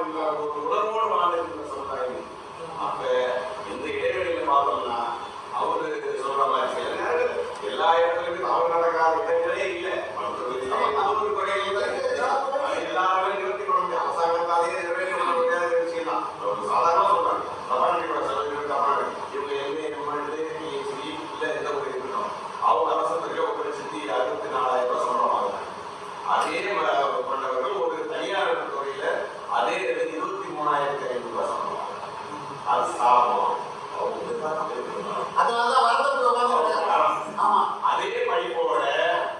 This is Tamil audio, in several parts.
உணர்வோடு வாழ்ந்த சமுதாயம். அப்ப இந்த இடைவெளியில பார்த்தோம்னா அவரு சொல்ற மாதிரி சில நேரம் எல்லா இடத்துலயும் அவர் நடக்காத இடங்களே இல்லை. ஒரு குறைகள் எல்லாருமே நிறுத்தி கொள்ள முடியும். அரசாங்கத்தாலேயே நிறைவேற்ற முடியாத விஷயம் தான். சாதாரண சொல்றாங்க தபால் செலவு தபால் இவங்க எந்த ஒரு இருக்கணும் அவங்க அரசு ஒரு 1,64,000 சொல்றாங்க. அதே கொண்டவர்கள் ஒரு தனியார் துறையில அதே 23,500 சொல்றாங்க. அது சாபம். அதே படிப்போட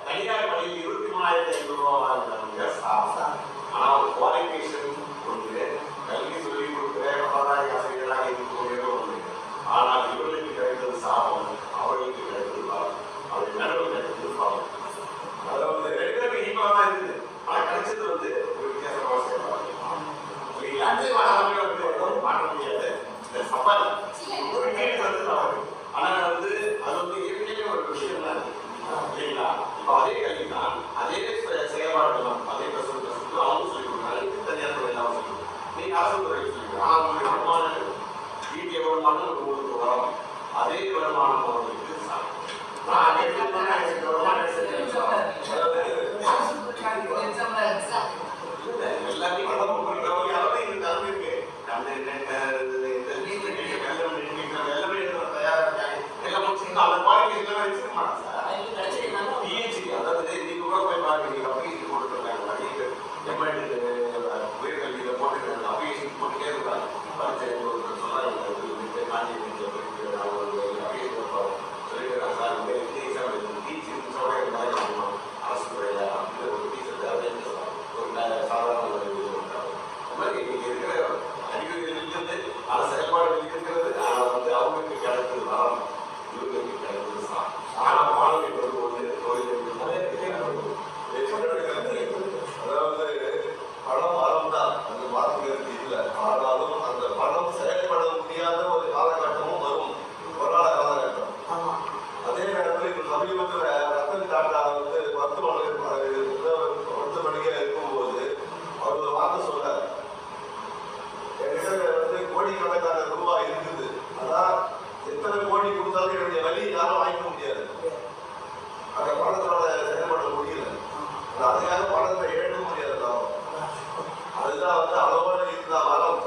தனியார் பள்ளியில் 23,500 ரூபாய் சாபம். ஆனால் குவாலிஃபிகேஷன் ஒன்று, கல்வி சொல்லிக் கொடுக்கிற ஆசிரியராக இருக்கக்கூடிய ஒன்று. ஆனால் இவர்களுக்கு கிடைத்தது சாபம், அவர்களுக்கு கிடைத்தது பாவம். அவர்கள் நடுவில் கிடைத்தது பாவம். அதாவது ரெண்டு பேருக்கு ஈக்குவலா தான் இருக்குது. ஆனால் கிடைச்சது ஒரு வித்தியாசமாக செய்யலாம். மாற்ற முடியாது. சப்பாத்தி ஒரு கேள்வி வந்து ஆனால் அது இயற்கையிலே ஒரு விஷயம் தான் இல்லைங்களா? இப்போ அதே கல்வி தான், அதே செயல்பாடுகள் தான், அதே பிரசு அவங்க சொல்லிக் கொடுக்குறாங்க. தனியார் துறை எல்லாம் சொல்லிக் கொடுக்குறாங்க. நீங்க அரசு துறையில் சொல்லிக் கொடுக்குறாங்க. ஆனால் உங்களுடைய வருமானம் வீட்டிய வருமானம் உங்களுக்கு வரும். அதே வருமானம் அவர்களுக்கு எல்லாத்தையும் இருக்கு. அந்த குவாலிஃபிகேஷன் வச்சுக்க மாட்டாங்க சார். பிஹெச்டி அதாவது நீங்க கூட போய் பாருங்க, அப்ளிகேஷன் போட்டுருக்காங்க, எம்எட் உயர்கல்வியில போட்டு அப்ளிகேஷன் போட்டுட்டே இருக்காங்க. பரிச்சை சொன்னாங்க காஞ்சி சொல்லிட்டு சார் டீச்சர் அரசு துறையில ஒரு டீச்சர் ஒரு சாதாரண அது மாதிரி இன்னைக்கு இருக்கிற அறிவியல் இருக்கிறது, அந்த செயல்பாடுகள் இருக்கிறது. ஆனால் வந்து அவங்களுக்கு கிடைத்தது வரம், இவங்களுக்கு கிடைத்தது ஆனால் மாணவி அதாவது பணம் வரம் தான், அந்த மாற்றுகிறது இல்லை. ஆனாலும் அந்த பணம் செயல்பட முடியாத ஒரு காலகட்டமும் வரும், கொரோனா காலகட்டம். அதே நேரத்தில் இப்போ சமீபத்தில் ரத்தன் டாட்டா வந்து மருத்துவமனையாக இருக்கும்போது அவர் ஒரு வார்த்தை சொல்றார், என்கிட்ட வந்து கோடிக்கணக்கான ரூபாய் இருக்குது, ஆனால் எத்தனை கோடி கொடுத்தாலும் என்னுடைய வழி யாரும் வாங்கிக்க முடியாது, அந்த பணத்தோட செயல்பட முடியல, அதுக்காக பணத்தை இழக்க முடியாது. அதுதான் வந்து அளவோட இருந்தா வரம்,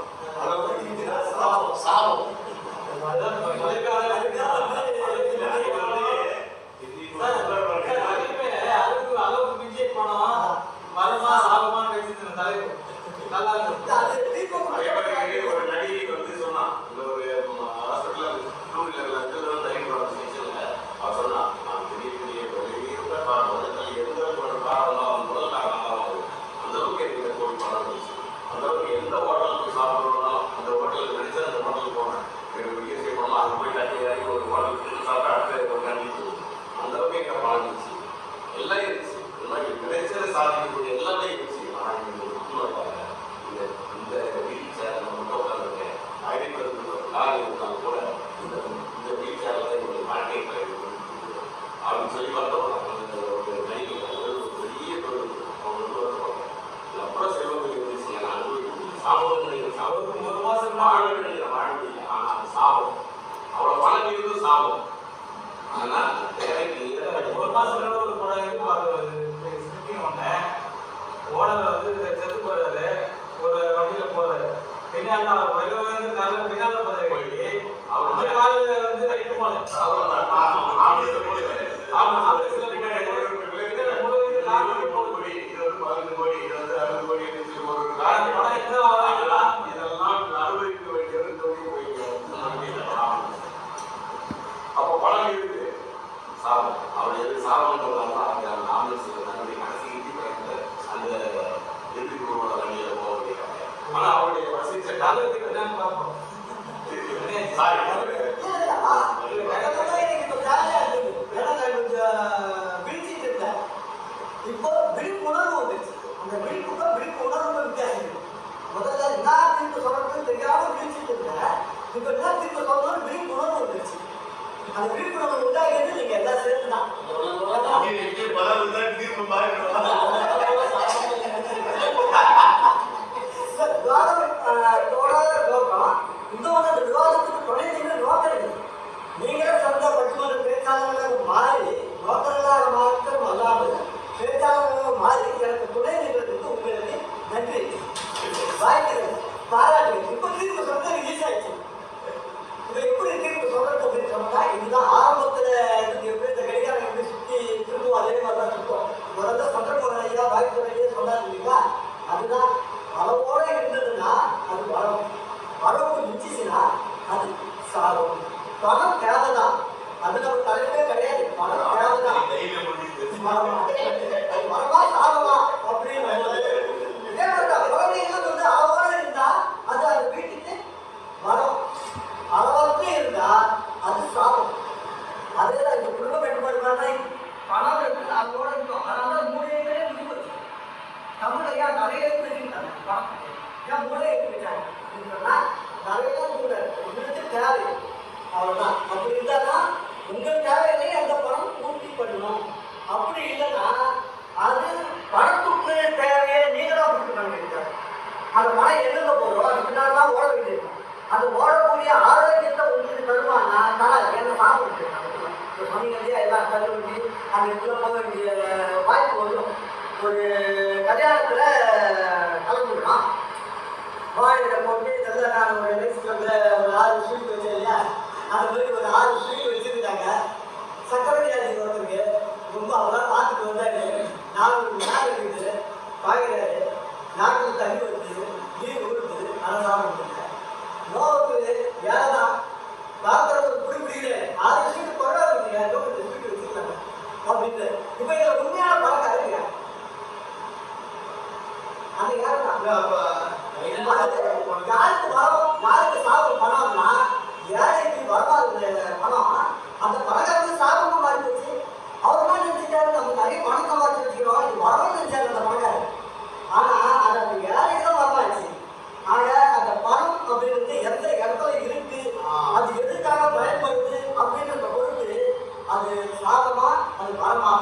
அளவோட இருந்தா சாபம். சாபம் அளவுக்கு மிஞ்சிய பணம் வரமா சாபமான வச்சிருந்த தலைவர் நல்லா ஒரு நடிகை வந்து சொன்னா, இந்த ஒரு ஹாஸ்பிட்டல் 2 வீலர்ல அவர் சொன்னா, நான் பெரிய பெரிய எந்த ஒரு காரணம் முதல் காரணம் அந்த அளவுக்கு எனக்கு கோடி பணம் இருந்துச்சு. அந்த அளவுக்கு எந்த ஹோட்டலுக்கு சாப்பிடணும், அந்த ஹோட்டலுக்கு நினைச்சு அந்த ஹோட்டலுக்கு போனேன், எனக்கு இயற்கை பணம் அது போய் கட்டி ஒரு ஹோட்டலுக்கு சாப்பிட்டா அடுத்த ஒரு கண்டி அந்த அளவுக்கு எங்க பணம் இருந்துச்சு. எல்லாம் இருந்துச்சு, எல்லாம் கிடைச்சதை சாதிக்கக்கூடிய எல்லாமே இருந்துச்சு. ஆனால் இந்த இந்த வீல் சேர் மட்டும் உட்காந்துருக்கேன், கால் இருந்தாலும் கூட இந்த வீல் சேர்ல தான் என்னுடைய வாழ்க்கை அப்படின்னு சொல்லி பார்த்தோம். ஒரு நடிகை பெரிய அப்புறம் செல்வங்கள் இருந்துச்சு. சாபம் 1 மாசம் வாழ முடியல. ஆனால் அது சாபம், அவ்வளோ பணம் இருந்து சாபம். ஆனால் தேவைக்கு 1 மாசம் ஒரு படம் ஒண்ணு ஓனர் வந்து செத்து போறாரு, ஒரு வண்டியில போறாரு, பின்னால பின்னால போறாரு, அவர் காலில் வந்து ரைட்டு போனேன். அப்போ பணம் இருக்கு, சாபம். அவர் எது சாபம் ஆம்புலன்ஸ் கடைசி அந்த இறுதி குழுவோட வண்டியில போக முடியாது. ஆனா அவருடைய வசதி காலத்துக்கு தான் பார்ப்போம். இப்போ விழிப்புணர்வு வந்துச்சு. அந்த விழிப்புணர்வு வித்தியாசம். முதல்ல நான் திரும்ப சொல்றது தெரியாம விழிச்சிட்டு இருந்தேன். இப்ப என்ன திரும்ப சொல்லணும் விழிப்புணர்வு வந்துச்சு. அந்த விழிப்புணர்வு உண்டாகிறது நீங்க எல்லாம் சேர்த்துதான். தோடாத நோக்கம். இன்னொன்று அந்த விவாதத்துக்கு துணை நின்று நோக்கம் இருக்குது. நீங்களே சொந்த பட்டிமன்ற பேச்சாளர்களாக மாறி நோக்கங்களாக மாற்றம் அல்லாமல் பேச்சாளர்களாக மாறி எனக்கு துணை நின்றதுக்கு உங்களுக்கு நன்றி வாய்க்கிறது பாராட்டுகள். இப்போ தீர்ப்பு சொல்றது ரிலீஸ் ஆயிடுச்சு. இப்போ எப்படி தீர்ப்பு சொல்றது அப்படின்னு சொன்னா இதுதான் ஆரம்பத்தில் இதுக்கு எப்படி இந்த கடிகாரம் எப்படி சுற்றி திரும்பும் அதே மாதிரி தான் சுத்தம். முதல்ல சட்டத்துறையா வாய்ப்புறையே சொன்னார் இல்லைங்களா, அதுதான் அளவோட இருந்ததுன்னா அது வளம், அளவுக்கு மிச்சிச்சுன்னா அது சாகும். பணம் தேவைதான், அது நம்ம தலைப்பே கிடையாது. பணம் தேவைதான், அது வரவா சாகவா அப்படின்னு இதே மாதிரி குழந்தைகள் வந்து அளவோட இருந்தா அது அந்த வீட்டுக்கு வரும், அளவுக்கு இருந்தா அது சாகும். அதேதான் இந்த குடும்ப கட்டுப்பாடு பணம் இருக்கு அதோட இருக்கும். அதனால மூலையே முடிவு தமிழையா நிறைய பிரிச்சுட்டாங்க. பணம் ஏன் மூலையை பிரிச்சாங்க சொன்னா நிறைய கூட உங்களுக்கு தேவை அவ்வளோதான். அப்படி இருந்தாதான் உங்கள் தேவையிலே அந்த பணம் பூர்த்தி பண்ணணும். அப்படி இல்லைன்னா அது பணத்துக்கு தேவையை நீங்களாக பூர்த்தி பண்ண வேண்டியது. அந்த பணம் எங்கே போகிறோம் அது பின்னால் தான் ஓட வேண்டியிருக்கும். அது ஓடக்கூடிய ஆரோக்கியத்தை உங்களுக்கு தருவானா தரா என்ன சாப்பிட்டு சொன்னீங்க எல்லாம் தள்ளுபடி அந்த இடத்துல போக வேண்டிய வாய்ப்பு வரும். ஒரு கல்யாணத்தில் கலந்துக்கலாம், வாழையில போட்டு இதெல்லாம் நான் ஒரு எலெக்ஷனில் ஒரு 6 ஸ்வீட் வச்சேன் இல்லையா, அது மாதிரி ஒரு 6 ஸ்வீட் வச்சுருக்காங்க. சக்கரை வியாதி ஒருத்தருக்கு ரொம்ப அவெல்லாம் பார்த்துட்டு வந்தாரு. 4 மணி நேரம் இருக்குது பார்க்குறாரு, நாட்டில் தண்ணி வருது, நீர் உருக்குது, அதை சாப்பிடுங்க. நோவுக்கு வேலை தான் பார்க்குறது ஒரு புடி பிடிக்கல 6 ஸ்வீட் குறை இருக்குங்க, 2 ஸ்வீட் வச்சுருக்காங்க அப்படின்னு. இப்போ இதில் உண்மையான பழக்கம் இருக்குங்க. அந்த யாருக்கு வரும் யாருக்கு சாப்பிட பணம்னா ஏழைக்கு வரலாறு பணம் அந்த பணக்காரருக்கு சாப்பிட மாதிரி போச்சு. அவர் என்ன நினைச்சிட்டாரு, நம்ம நிறைய பணம் சம்பாதிச்சு வச்சுக்கிறோம், இது வரணும்னு நினைச்சாரு அந்த பணக்காரர். ஆனால் அது அந்த ஏழைக்கு தான் வரலாச்சு. ஆக அந்த பணம் அப்படின்றது எந்த இடத்துல இருக்கு, அது எதுக்காக பயன்படுது அப்படின்ற பொறுத்து அது சாதமா அது வரமா.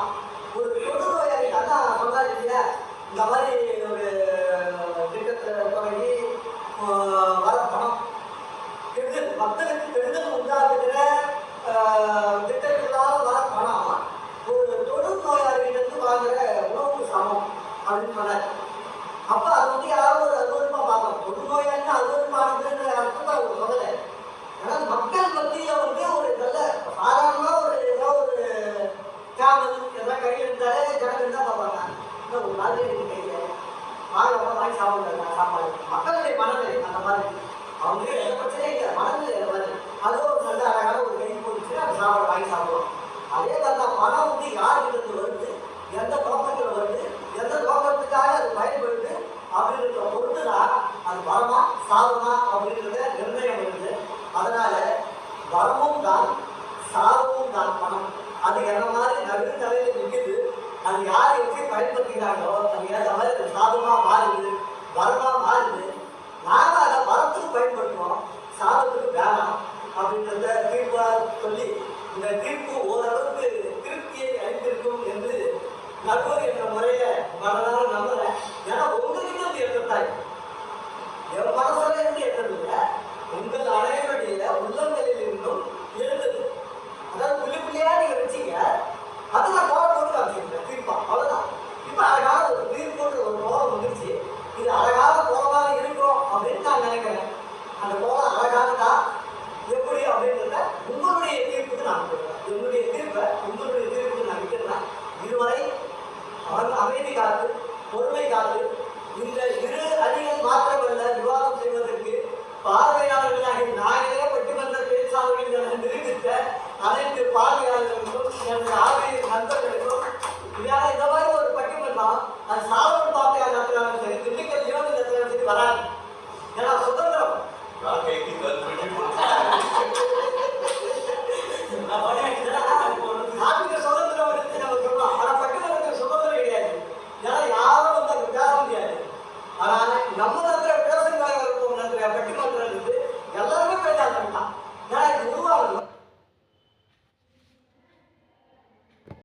ஒரு தொடு நோயாளி அதான் சொன்னாரு இல்லையா, இந்த மாதிரி ஒரு திட்டத்தில் தொடங்கி வர பணம் கெடுதல் மக்களுக்கு கெடுதல் உண்டாக்குகிற திட்டங்களால் வர பணம் ஒரு தொடு நோயாளிகளிலிருந்து வாங்குற உணவுக்கு சமம் அப்படின்னு சொன்னார். அப்போ அது வந்து யாரும் ஒரு அறுவருப்பாக பார்க்கணும். தொடு நோயாளினா அறுவருப்பானதுன்ற அர்த்தத்தை அவங்க சொல்லலை. ஏன்னா மக்கள் மத்தியில் வந்து ஒரு நல்ல சாதாரணமாக ஒரு ஏதோ ஒரு கேமல் எதாவது கையில் இருந்தாலே ஜனங்கள் தான் பார்ப்பாங்க. இன்னும் ஒரு நாள் எனக்கு கையில் வாங்கி சாப்பிடுறாங்க சாப்பாடு. மக்களுடைய மனநிலை அந்த மாதிரி அவங்க எந்த பிரச்சனையும் இல்லை, மனநிலை அந்த மாதிரி. அதுவும் ஒரு நல்ல அழகான ஒரு கை போட்டுச்சு அந்த சாப்பாடு வாங்கி சாப்பிடுவோம். அதே மாதிரி தான் பணம் வந்து யாருக்கிட்ட வருது, எந்த நோக்கத்தில் வருது, எந்த நோக்கத்துக்காக அது பயன்படுது அப்படின்ற பொறுத்து தான் அது வரமா சாதமா அப்படின்றத நிர்ணயம் வருது. அதனால வரமும் தான் சாதமும் தான் பணம். அது என்ன மாதிரி நடுவு தலையில் நிற்குது, அது யார் எப்படி பயன்படுத்திக்கிறாங்களோ அது ஏற்ற மாதிரி அது சாதமாக மாறுது, வரமாக மாறுது. நாங்கள் அதை வரத்துக்கு பயன்படுத்துவோம், சாதத்துக்கு வேணாம் அப்படின்றத தீர்ப்பாக சொல்லி இந்த தீர்ப்பு ஓரளவுக்கு திருப்தியை அளித்திருக்கும் என்று நடுவர் என்ற முறையில் மனதால் நம்புறேன். ஏன்னா உங்ககிட்ட வந்து எதிர்த்தாய் என் மனசுல இருந்து எட்டதில்லை, உங்கள் அனைவருடைய உள்ளங்களில் இருந்தும் எழுந்தது. அதாவது புள்ளியா நீங்க வச்சீங்க, அதை நான் போட்டு காமிச்சிருக்கேன் தீர்ப்பா, அவ்வளவுதான். இப்ப அழகான ஒரு தீர்ப்புன்ற ஒரு கோலம் வந்துருச்சு. இது அழகான கோலமாக இருக்கும் அப்படின்னு நான் நினைக்கிறேன். அந்த கோலம் அழகானதா எப்படி அப்படின்றத உங்களுடைய தீர்ப்புக்கு நான் கொடுக்குறேன். என்னுடைய தீர்ப்பை உங்களுடைய தீர்ப்புக்கு நான் விட்டுறேன். இதுவரை அமைதி காத்து பொறுமை காத்து இந்த 2 அணிகள் மாற்றமல்ல விவாதம் செய்வதற்கு பார்வையாளர்களாக நாங்களே பட்டிமன்ற பேச்சாளர்கள் என நிரூபித்த அனைத்து பார்வையாளர்களுக்கும் எனது ஆர்வ நண்பர்களுக்கும் இந்த மாதிரி ஒரு பட்டிமன்றம் அது சாதனை